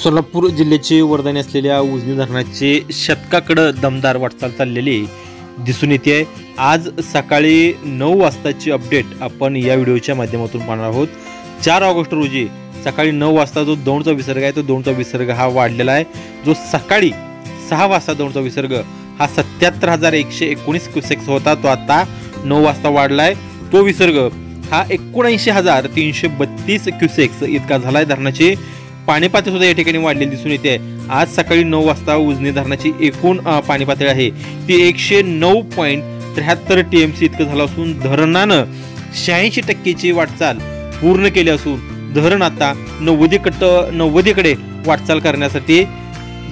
सोलापूर जिल्ह्याचे वरदानी असलेल्या उजनी धरणाचे शतकाकडे दमदार वाटचाल चाललेली दिसून येते आहे। आज सकाळी 9 वाजताची अपडेट आपण या व्हिडिओच्या माध्यमातून पाहणार आहोत। 4 ऑगस्ट रोजी सकाळी 9 वाजता जो दौंडचा विसर्ग आहे तो दौंडचा विसर्ग हा वाढलेला आहे। जो सकाळी 6 वाजता दौंडचा विसर्ग हा 77,119 क्युसेक्स होता, तो आता 9 वाजता वाढला आहे। तो विसर्ग हा 79,332 क्युसेक्स इतका झाला आहे। धरणाची पाणी पातळी सुद्धा या ठिकाणी वाढलेली दिसून येते आहे। आज सकाळी 9 वाजता उजनी धरणाची एकूण पाणी पातळी आहे ती 109.73 TMC इतकं झालं असून धरणानं 86% वाटचाल पूर्ण केली असून धरण आता 90कडे वाटचाल करण्यासाठी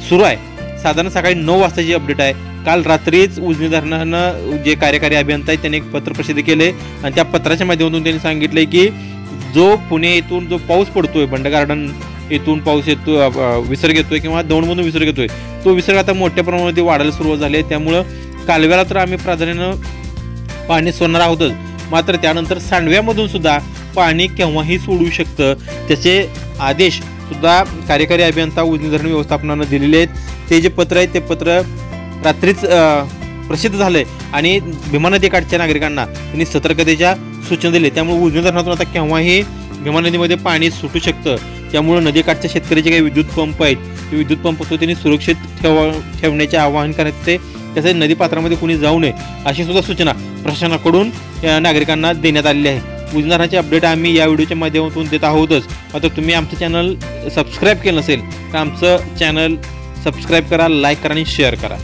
सुरू आहे। साधारण सकाळी 9 वाजताची अपडेट आहे। काल रात्रीच उजनी धरणानं जे कार्यकारी अभियंता आहेत त्यांनी एक पत्र प्रसिद्ध केले आणि त्या पत्राच्या माध्यमातून त्यांनी सांगितले की जो पुणे येथून जो पाऊस पडतोय, बंड गार्डन येथून पाऊस येतो, विसर्ग येतोय किंवा दौंडमधून विसर्ग येतोय, तो विसर्ग आता मोठ्या प्रमाणामध्ये वाढायला सुरुवात झाली आहे। त्यामुळं कालव्याला तर आम्ही प्राधान्यानं पाणी सोडणार आहोतच, मात्र त्यानंतर सांडव्यामधून सुद्धा पाणी केव्हाही सोडू शकतं त्याचे आदेश सुद्धा कार्यकारी अभियंता उजनी धरण व्यवस्थापनानं दिलेले आहेत। ते जे पत्र आहे ते पत्र रात्रीच प्रसिद्ध झाले आणि भीमा नदीकाठच्या नागरिकांना त्यांनी सतर्कतेच्या सूचना दिल्या। त्यामुळे उजनी धरणातून आता केव्हाही भीमा नदीमध्ये पाणी सुटू शकतं। त्यामुळे नदीकाठच्या शेतकऱ्याचे काही विद्युत पंप आहेत ते विद्युत पंप त्यांनी सुरक्षित ठेवण्याचे आवाहन करण्यात येते। तसेच नदीपात्रामध्ये कोणी जाऊ नये अशी सुद्धा सूचना प्रशासनाकडून नागरिकांना देण्यात आलेली आहे। उजनी धरणाची अपडेट आम्ही या व्हिडिओच्या माध्यमातून देत आहोतच, मात्र तुम्ही आमचं चॅनल सबस्क्राईब केलं नसेल तर आमचं चॅनल सबस्क्राईब करा, लाईक करा आणि शेअर करा।